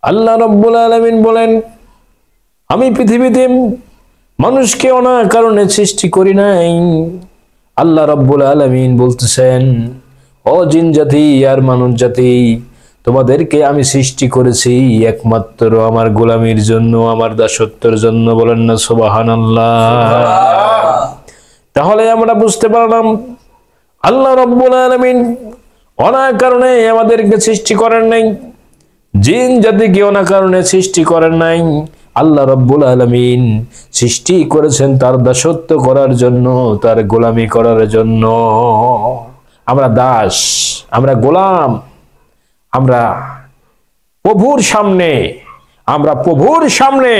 আল্লাহ রাব্বুল আলামিন বলেন, আমি পৃথিবীতে মানুষকে অনাকারণে সৃষ্টি করি নাই। আল্লাহ রাব্বুল আলামিন বলতেছেন, ও জিন জাতি আর মানুষ জাতি, তোমাদেরকে আমি সৃষ্টি করেছি একমাত্র আমার গোলামির জন্য, আমার দাসত্বের জন্য। বলেন না সুবহানাল্লাহ। তাহলে আমরা বুঝতে পারলাম আল্লাহ রাব্বুল আলামিন অনাকারণে আমাদেরকে সৃষ্টি করেন নাই, জিন জাতিকে অনাকারণে সৃষ্টি করেন নাই। আল্লাহ রাব্বুল আলামিন সৃষ্টি করেছেন তার দাসত্ব করার জন্য, তার গোলামি করার জন্য। আমরা দাস, আমরা গোলাম, আমরা প্রভুর সামনে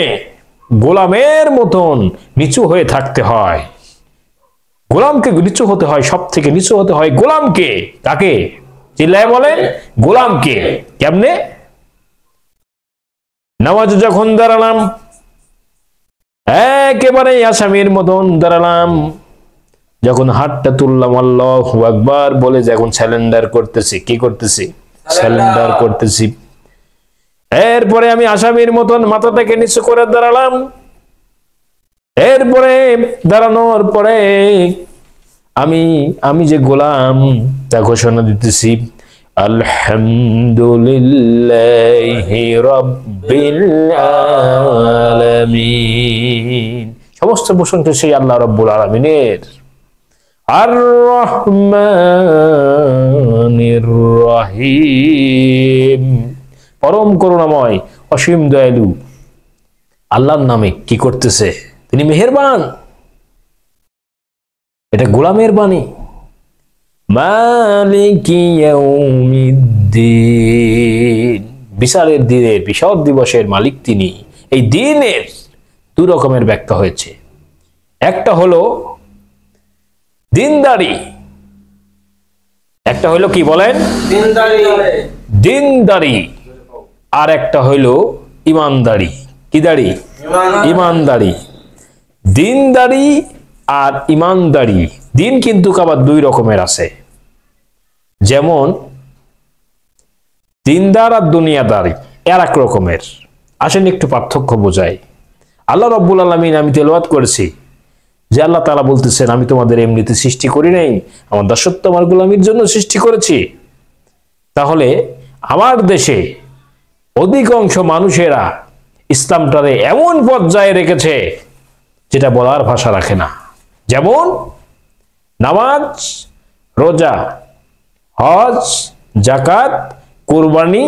গোলামের মতন নিচু হয়ে থাকতে হয়। গোলামকে নিচু হতে হয়, সব থেকে নিচু হতে হয় গোলামকে। কাকে? চিল্লায় বলেন, গোলামকে। কেমনে? নামাজে যখন দাঁড়ালাম একেবারে আসামির মতন দাঁড়ালাম, যখন হাতটা তুললাম আল্লাহু আকবার বলে যখন স্যালেন্ডার করতেছি, কি করতেছি? স্যালেন্ডার করতেছি। এরপরে আমি আসামির মতন মাথাটাকে নিচু করে দাঁড়ালাম। এরপরে দাঁড়ানোর পরে আমি যে গোলাম তা ঘোষণা দিতেছি, আলহামদুলিল্লাহি রাব্বিল আলামিন। সমস্ত প্রশংসা সেই আল্লাহ রাব্বুল আলামিনের। আর রহমানির রহিম, পরম করুণাময়, অসীম দয়ালু আল্লাহর নামে কি করতেছে? তিনি মেহেরবান। এটা গোলামের বাণী। মালিকি ইয়াউমিদ্দিন, বিচারের দিনের, বিশাল দিবসের মালিক তিনি। এই দিনের দুই রকমের ব্যাখ্যা হয়েছে। একটা হলো দিনদারি, একটা হলো কি বলেন? দিনদারি। আর একটা হইলো ইমানদারি। কি দাড়ি? ইমানদারি। দিনদারি আর ইমানদারি। দিন কিন্তু আবার দুই রকমের আছে, যেমন দিনদার আর দুনিয়াদারি এর এক রকমের। আসেন একটু পার্থক্য বোঝাই। আল্লাহ রাব্বুল আলামিন, আমি তেলাওয়াত করেছি যে আল্লাহ তাআলা বলতেছেন, আমি তোমাদের এমনিতে সৃষ্টি করি নাই, আমার দাসত্ব আমার গোলামির জন্য সৃষ্টি করেছি। তাহলে আমার দেশে অধিকাংশ মানুষেরা ইসলামটারে এমন পর্যায়ে রেখেছে যেটা বলার ভাষা রাখে না। যেমন নামাজ, রোজা, হজ, যাকাত, কুরবানি,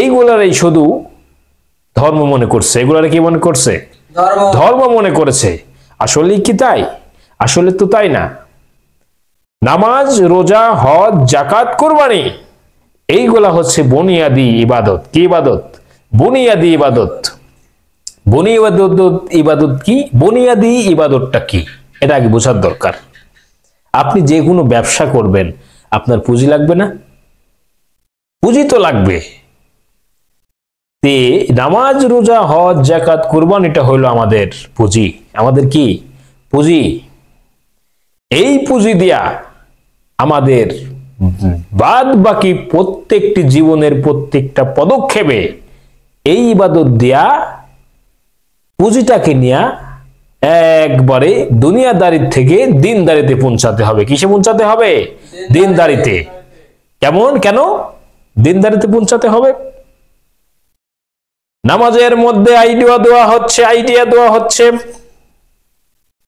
এইগুলারই শুধু ধর্ম মনে করছে। এগুলারে কি মনে করছে? ধর্ম মনে করেছে। আসলে কি তাই? আসলে তো তাই না। নামাজ, রোজা, হজ, যাকাত, কুরবানি এইগুলা হচ্ছে বুনিয়াদি ইবাদত। কি ইবাদত? বুনিয়াদি ইবাদত। ইবাদত কি? বুনিয়াদি ইবাদতটা কি এটা আগে বোঝার দরকার। আপনি যে কোনো ব্যবসা করবেন, আপনার পুঁজি লাগবে না? পুঁজি তো লাগবে। তে নামাজ, রোজা, হজ, যাকাত, কুরবানিটা হলো আমাদের পুঁজি। আমাদের কি? পুঁজি। এই পুঁজি দিয়া আমাদের বাদ বাকি প্রত্যেকটি জীবনের প্রত্যেকটা পদক্ষেপে এই ইবাদত দিয়া পুঁজিটাকে নিয়ে একবারে দুনিয়াদারির থেকে দিনদারিতে পৌঁছাতে হবে। কিসে পৌঁছাতে হবে? দিনদারিতে। কেমন? কেন দিনদারিতে পৌঁছাতে হবে? নামাজের মধ্যে আইডিয়া দেওয়া হচ্ছে।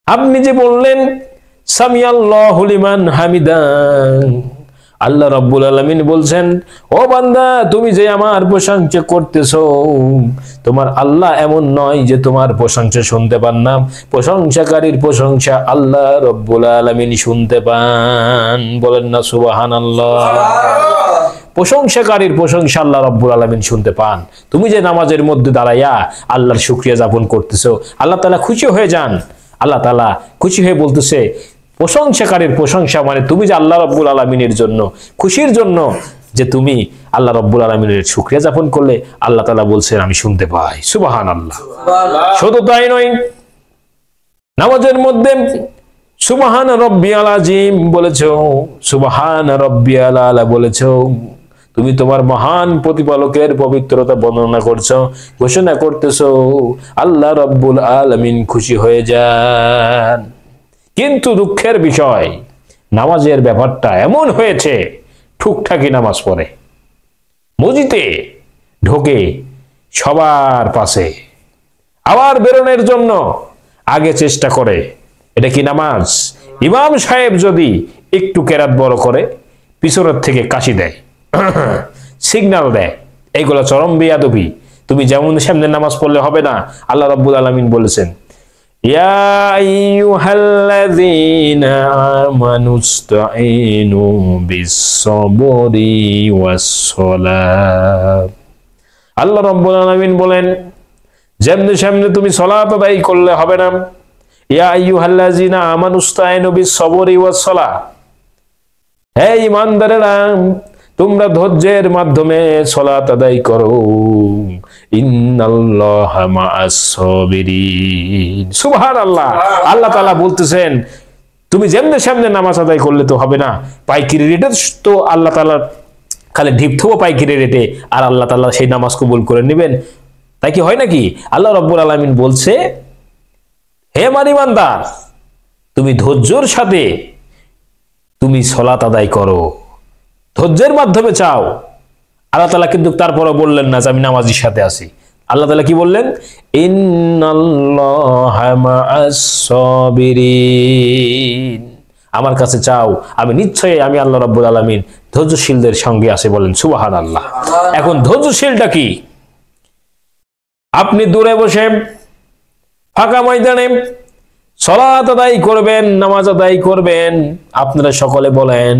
আপনি যে বললেন সামিআল্লাহু লিমান হামিদা, আল্লাহ রাব্বুল আলামিন বলছেন, ও বান্দা, তুমি যে আমার প্রশংসা করতেছো, তোমার আল্লাহ এমন নয় যে তোমার প্রশংসা শুনতে পান না। প্রশংসাকারীর প্রশংসা আল্লাহ রাব্বুল আলামিন শুনতে পান। বলেন না সুবহানাল্লাহ। প্রশংসাকারীর প্রশংসা আল্লাহ রাব্বুল আলামিন শুনতে পান। তুমি যে নামাজের মধ্যে দাঁড়াইয়া আল্লাহর শুকরিয়া যাপন করতেছো, আল্লাহ তাআলা খুশি হয়ে যান। আল্লাহ তাআলা খুশি হয়ে বলতেছে, প্রশংসাকারীর প্রশংসা মানে তুমি যে আল্লাহ রাব্বুল আলামিনের জন্য খুশির জন্য যে তুমি আল্লাহ রাব্বুল আলামিনের শুকরিয়া যাপন করলে, আল্লাহ তাআলা বলছেন আমি শুনতে পাই। সুবহানাল্লাহ। শুধু তাই নয়, নামাজের মধ্যে সুবহান রাব্বিয়াল আযীম বলেছো, সুবহান রাব্বিয়াল আলা বলেছো। তুমি তোমার মহান প্রতিপালকের পবিত্রতা বর্ণনা করছো, ঘোষণা করতেছো, আল্লাহ রাব্বুল আলামিন খুশি হয়ে যান। কিন্তু দুঃখের বিষয়, নামাজের ব্যাপারটা এমন হয়েছে, ঠুকঠাকি নামাজ পড়ে, মসজিদে ঢোকে সবার পাশে, আবার বেরোনোর জন্য আগে চেষ্টা করে। এটা কি নামাজ? ইমাম সাহেব যদি একটু কেরাত বড় করে, পিছনের থেকে কাশি দেয়, সিগন্যাল দেয়, এইগুলো চরম বেয়াদবি। তুমি যেমন সামনে নামাজ পড়লে হবে না। আল্লাহ রাব্বুল আলামিন বলেছেন, ইয়া আইয়ুহাল্লাযীনা আমানুস্তাঈনু বিস-সাবরি ওয়াস-সালাত। আল্লাহ রাব্বুল আলামিন বলেন, যেমনি সামনে তুমি সালাত আদায় করলে হবে না। ইয়া আইয়ুহাল্লাযীনা আমানুস্তাঈনু বিস-সাবরি ওয়াস-সালাত, হে ঈমানদারেরা, তোমরা ধৈর্যের মাধ্যমে সালাত আদায় করো। ইন্নাল্লাহা মা'আস-সাবিরিন। সুবহানাল্লাহ। আল্লাহ তাআলা বলতেছেন, তুমি যেমনে সামনে নামাজ আদায় করলে তো হবে না। পাইকারি রেটে তো আল্লাহ তাআলা খালি ঢিপ থবো পাইকারি রেটে, আর আল্লাহ তাআলা সেই নামাজ কবুল করে নেবেন, তাই কি হয় নাকি? আল্লাহ রাব্বুল আলামিন বলছে, হে আমার ঈমানদার, তুমি ধৈর্যের সাথে তুমি সালাত আদায় করো, ধৈর্যের মাধ্যমে চাও। আল্লাহ তাআলা কিন্তু তারপরে বললেন না যে আমি নামাজের সাথে আছি। আল্লাহ তাআলা কি বললেন? ইন্নাল্লাহা মা'আস-সাবিরিন। আমার কাছে চাও, আমি নিশ্চয়ই আমি আল্লাহ রাব্বুল আলামিন ধৈর্যশীলদের সঙ্গে আছে। বলেন সুবহানাল্লাহ। এখন ধৈর্যশীলটা কি? আপনি দূরে বসে ফাঁকা ময়দানে সালাত আদায় করবেন, নামাজ আদায় করবেন। আপনারা সকলে বলেন,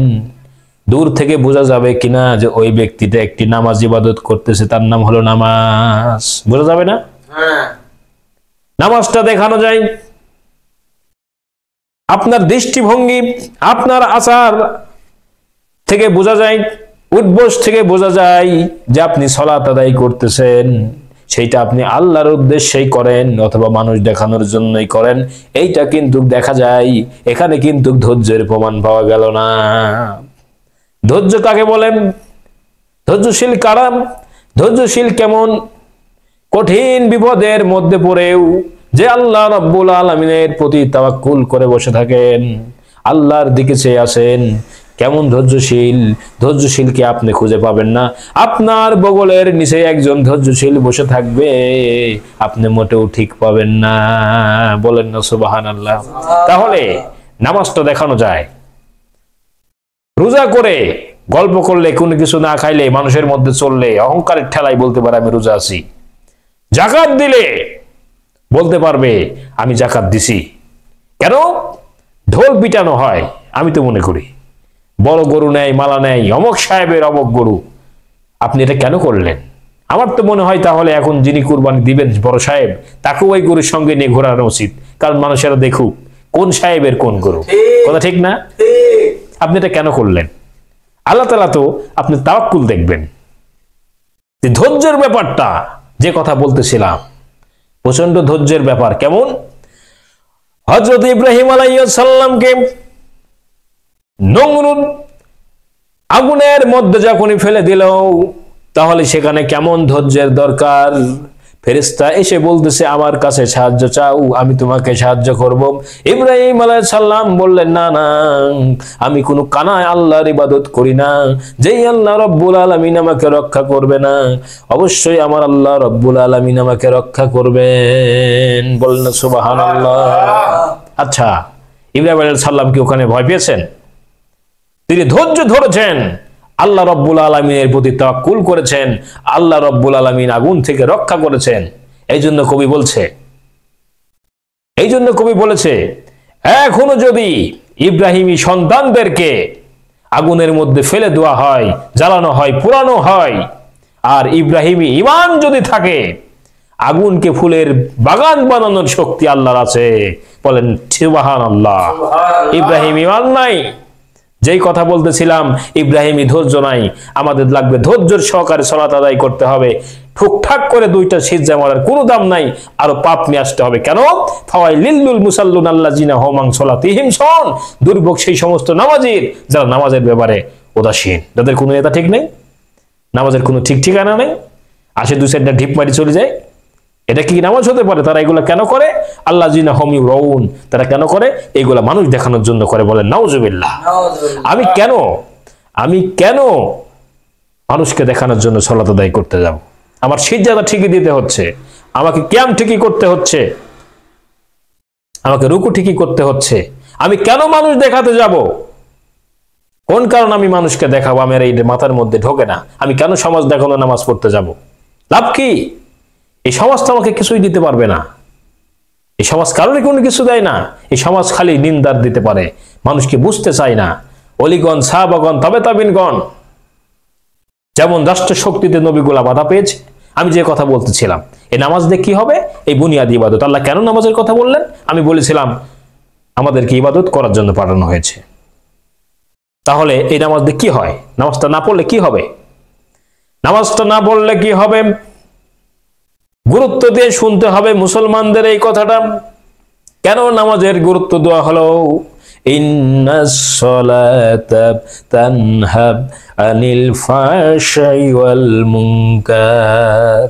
দূর থেকে বোঝা যাবে কিনা যে ওই ব্যক্তিটা একটি নামাজ ইবাদত করতেছে, তার নাম হলো নামাজ? বোঝা যাবে না? নামাজটা দেখানো যায়। আপনার দৃষ্টিভঙ্গি, আপনার আচার থেকে বোঝা যায়, উদ্বোস থেকে বোঝা যায় যে আপনি সালাত আদায় করতেছেন। সেইটা আপনি আল্লাহর উদ্দেশ্যেই করেন অথবা মানুষ দেখানোর জন্যই করেন, এইটা কিন্তু দেখা যায়। এখানে কিন্তু ধৈর্যের প্রমাণ পাওয়া গেল না। ধৈর্য কাকে বলেন? ধৈর্যশীল কারা? ধৈর্যশীল কেমন? কঠিন বিপদের মধ্যে পড়েও যে আল্লাহ রাব্বুল আলামিনের প্রতি তাওয়াক্কুল করে বসে থাকেন, আল্লাহর দিকে চেয়ে আসেন, কেমন ধৈর্যশীল? ধৈর্যশীলকে আপনি খুঁজে পাবেন না। আপনার বগলের নিচে একজন ধৈর্যশীল বসে থাকবে, আপনি মোটেও ঠিক পাবেন না। বলেন না সুবহানাল্লাহ। তাহলে নামাজটা দেখানো যায়। রোজা করে গল্প করলে, কোনো কিছু না খাইলে, মানুষের মধ্যে চললে অহংকারের ঠেলায় বলতে পারে আমি রোজা আছি। যাকাত দিলে বলতে পারবে আমি যাকাত দিছি। কেন? ঢোল পিটানো হয়। আমি তো মনে করি বড় গরু নেয়, মালা নেয়, অমক সাহেবের অমক গরু। আপনি এটা কেন করলেন? আমার তো মনে হয় তাহলে এখন যিনি কুরবানি দিবেন বড় সাহেব, তাকেও ওই গরুর সঙ্গে নিয়ে ঘোরানো উচিত, কারণ মানুষেরা দেখুক কোন সাহেবের কোন গরু। কথা ঠিক না? আপনি এটা কেন করলেন? আল্লাহ তাআলা তো আপনি তাওয়াক্কুল দেখবেন। ধৈর্যের ব্যাপারটা যে কথা বলতেছিলাম, প্রচন্ড ধৈর্যের ব্যাপার। কেমন? হযরত ইব্রাহিম আলাইহিস সালামকে নমরুদ আগুনের মধ্যে যখনই ফেলে দিল, তাহলে সেখানে কেমন ধৈর্যের দরকার। ফেরেশতা এসে বলতেছে আমার কাছে সাহায্য চাও, আমি তোমাকে সাহায্য করব। ইব্রাহিম আলাইহিস সালাম বললেন, না না, আমি কোনো কানায় আল্লাহর ইবাদত করি না, যেই আল্লাহ রাব্বুল আলামিন আমাকে রক্ষা করবে না, অবশ্যই আমার আল্লাহ রাব্বুল আলামিন আমাকে রক্ষা করবেন। বললেন সুবহানাল্লাহ। আচ্ছা, ইব্রাহিম আলাইহিস সালাম কি ওখানে ভয় পেয়েছেন? তিনি ধৈর্য ধরেছেন, আল্লাহ রাব্বুল আলামিনের প্রতি তাওয়াক্কুল করেছেন, আল্লাহ রাব্বুল আলামিন আগুন থেকে রক্ষা করেছেন। এই জন্য কবি বলেছে, এখনো যদি ইব্রাহিমী সন্তানদেরকে আগুনের মধ্যে ফেলে দেওয়া হয়, জ্বালানো হয়, পোড়ানো হয়, আর ইব্রাহিমী ঈমান যদি থাকে, আগুনকে ফুলের বাগান বানানোর শক্তি আল্লাহর আছে। বলেন সুবহানাল্লাহ। ইব্রাহিম ঈমান নাই, যেই কথা বলতেছিলাম, ইব্রাহিমী ধৈর্য নাই। আমাদের লাগবে ধৈর্যের সহকারে সালাত আদায় করতে হবে। ঠুকঠাক করে দুইটা সিজদা মারার কোনো দাম নাই, আরো পাপ নিয়ে আসতে হবে। কেন? ফাওয়াইলিল মুসাল্লুন আল্লাযিনা হুম আন সালাতিহিম সাহুন। দুর্ভোগ সেই সমস্ত নামাজীর যারা নামাজের ব্যাপারে উদাসীন, যাদের কোনো নেতা ঠিক নেই। নামাজের কোনো ঠিক ঠিকানা নেই, আসে দু চারটা ঢিপ মারি চলে যায়। এটা কি নামাজ হতে পারে? তারা এগুলা কেন করে? আল্লাহ জিনা হমি রউন, তারা কেন করে? এগুলা মানুষ দেখানোর জন্য করে। বলেন নাউজুবিল্লাহ। আমি কেন মানুষকে দেখানোর জন্য সালাত আদায় করতে যাব? আমার সিজদা ঠিকই দিতে হচ্ছে, আমাকে কিয়াম ঠিকই করতে হচ্ছে, আমাকে রুকু ঠিকই করতে হচ্ছে। আমি কেন মানুষ দেখাতে যাব? কোন কারণ আমি মানুষকে দেখাবো? আমার এই মাথার মধ্যে ঢোকে না। আমি কেন সমাজ দেখানো নামাজ পড়তে যাব? লাভ কি? এই সমাজ তো আমাকে কিছুই দিতে পারবে না। এই সমাজ কারণে কোনো কিছু দেয় না। এই সমাজ খালি নিন্দার দিতে পারে, মানুষকে বুঝতে চায় না। অলিগণ, সাহাবাগণ, তবে তাবিনগণ যেমন রাষ্ট্র শক্তিতে নবীগুলা বাধা পেয়েছে। আমি যে কথা বলতেছিলাম, এই নামাজ দিয়ে কি হবে? এই বুনিয়াদি ইবাদত। আল্লাহ কেন নামাজের কথা বললেন? আমি বলেছিলাম আমাদেরকে ইবাদত করার জন্য পাঠানো হয়েছে। তাহলে এই নামাজ দিয়ে কি হয়? নামাজটা না পড়লে কি হবে? নামাজটা না পড়লে কি হবে? গুরুত্ব দিয়ে শুনতে হবে মুসলমানদের এই কথাটা। কেন নামাজের গুরুত্ব দেওয়া হলো? ইন্নাস সালাতা তানহা আনিল ফাহশাই ওয়াল মুনকার।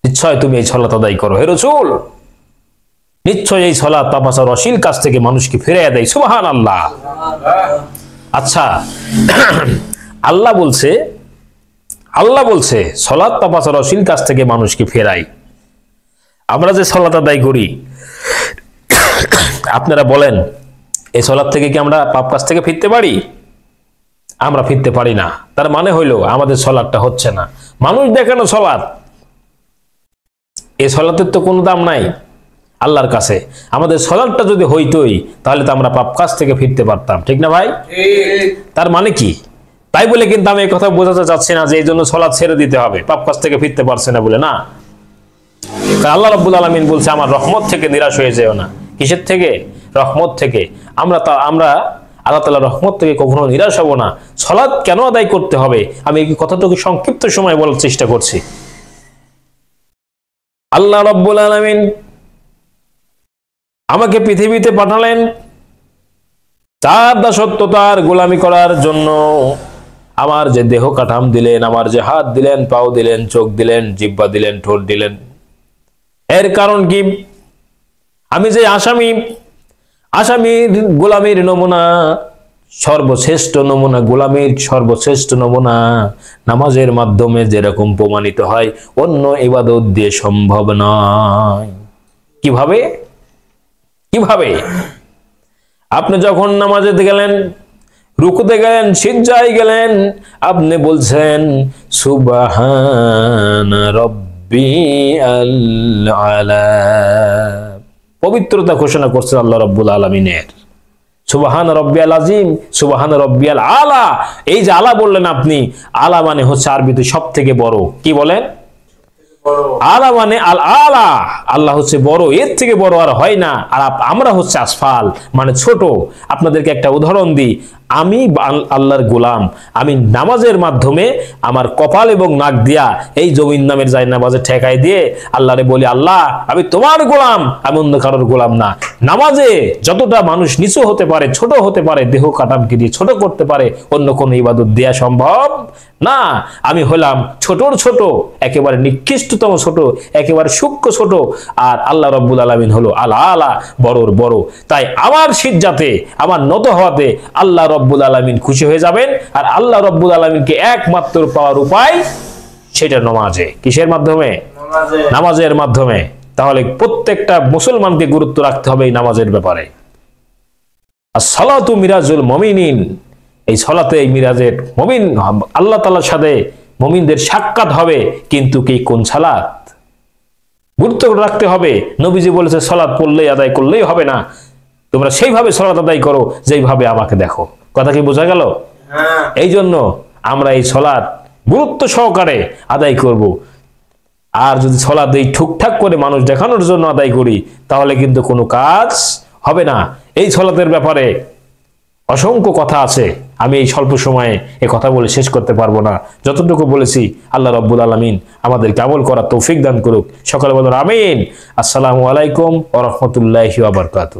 নিশ্চয় তুমি এই সালাত আদায় করো হে রাসূল, নিশ্চয় এই সালাত পাপাচার অশ্লীল কাজ থেকে মানুষকে ফিরিয়ে দেয়। সুবহানাল্লাহ। আচ্ছা, আল্লাহ বলছে সালাত পাপাচার অশ্লীল কাজ থেকে মানুষকে ফেরাই। আমরা যে সালাত আদায় করি, আপনারা বলেন এই সালাত থেকে কি আমরা পাপ কাজ থেকে ফিরতে পারি? আমরা ফিরতে পারি না। তার মানে হইল আমাদের সালাতটা হচ্ছে না। মানুষ দেখানো সালাত, এই সালাতের তো কোনো দাম নাই আল্লাহর কাছে। আমাদের সালাতটা যদি হইতই তাহলে তো আমরা পাপ কাজ থেকে ফিরতে পারতাম, ঠিক না ভাই? তার মানে কি? তাই বলে কিন্তু আমি এই কথা বোঝাতে চাচ্ছি না যে এই জন্য সালাত ছেড়ে দিতে হবে, পাপ কাজ থেকে ফিরতে পারছে না বলে, না। আল্লাহ রাব্বুল আলামিন বলছে আমার রহমত থেকে নিরাশ হয়ে যেও না। কিসের থেকে? রহমত থেকে। আমরা আল্লাহ তাআলার রহমত থেকে কখনো নিরাশ হব না। সালাত কেন আদায় করতে হবে আমি এই কথাটুকু সংক্ষিপ্ত সময় বলার চেষ্টা করছি। আল্লাহ রাব্বুল আলামিন আমাকে পৃথিবীতে পাঠালেন তার দাসত্ব, তার গোলামি করার জন্য। আমার যে দেহ কাঠাম দিলেন, আমার যে হাত দিলেন, পাও দিলেন, চোখ দিলেন, জিহ্বা দিলেন, ঠোঁট দিলেন, এর কারণ কি? আমি যে আসামির গোলামির নমুনা, সর্বশ্রেষ্ঠ নমুনা, গোলামির সর্বশ্রেষ্ঠ নমুনা নামাজের মাধ্যমে যেরকম প্রমাণিত হয়, অন্য ইবাদত দিয়ে সম্ভব নয়। কিভাবে? আপনি যখন নামাজে গেলেন, রুকুতে গেলেন, সিজদায় গেলেন, আপনি বলছেন সুবহানা রাব্বিয়াল আলা, পবিত্রতা ঘোষণা করছে আল্লাহ রাব্বুল আলামিনের। সুবহানা রাব্বিয়াল আজিম, সুবহানা রাব্বিয়াল আলা। এই যে আলা বললেন আপনি, আলা মানে হচ্ছে আরবিতে সব থেকে বড়। কি বলেন? আলা মানে আল আলা, আল্লাহ হচ্ছে বড়, এর থেকে বড় আর হয় না। আর আমরা হচ্ছে আসফাল মানে ছোট। আপনাদেরকে একটা উদাহরণ দিই। আমি আল্লাহর গোলাম, আমি নামাজের মাধ্যমে আমার কপাল এবং নাক দিয়া এই জমিন নামের জায়নামাজে ঠেকাই দিয়ে আল্লাহরে বলি, আল্লাহ আমি তোমার গোলাম, আমি অন্য কারোর গোলাম না। নামাজে যতটা মানুষ নিচু হতে পারে, ছোট হতে পারে, দেহ কাঠামকে দিয়ে ছোট করতে পারে, অন্য কোনো ইবাদত দেয়া সম্ভব না। আমি হলাম ছোটর ছোট, একেবারে নিকৃষ্টতম ছোট, একেবারে সূক্ষ্ম ছোট। আর আল্লাহ রাব্বুল আলামিন হলো আলা আলা, বড়র বড়। তাই আমার সিজদাতে, আমার নত হওয়াতে আল্লাহ রাব্বুল আলামিন খুশি হয়ে যাবেন। আর আল্লাহ রাব্বুল আলামিনকে একমাত্র পাওয়ার উপায় সেটা নামাজে। কিসের মাধ্যমে? নামাজের মাধ্যমে। তাহলে প্রত্যেকটা মুসলমানকে গুরুত্ব রাখতে হবে এই নামাজের ব্যাপারে। as-salatu মিরাজুল মুমিনিন, এই সালাতে এই মিরাজের মুমিন আল্লাহ তাআলার সাথে মুমিনদের সাক্ষাৎ হবে। কিন্তু কি কোন সালাত? গুরুত্ব রাখতে হবে। নবীজি বলেছে সালাত পড়লেই আদায় করলেই হবে না, তোমরা সেইভাবে সালাত আদায় করো যেইভাবে আমাকে দেখো। কথা কি বোঝা গেল? এই জন্য আমরা এই সালাত গুরুত্ব সহকারে আদায় করব। আর যদি সালাত এই ঠুকঠাক করে মানুষ দেখানোর জন্য আদায় করি তাহলে কিন্তু কোনো কাজ হবে না। এই সালাতের ব্যাপারে অসংখ্য কথা আছে, আমি এই স্বল্প সময়ে এই কথা বলে শেষ করতে পারবো না। যতটুকু বলেছি আল্লাহ রাব্বুল আলামিন আমাদেরকে আমল করার তৌফিক দান করুক। সকলে বলুন আমিন। আসসালামু আলাইকুম ওয়া রাহমাতুল্লাহি ওয়া বারাকাতুহু।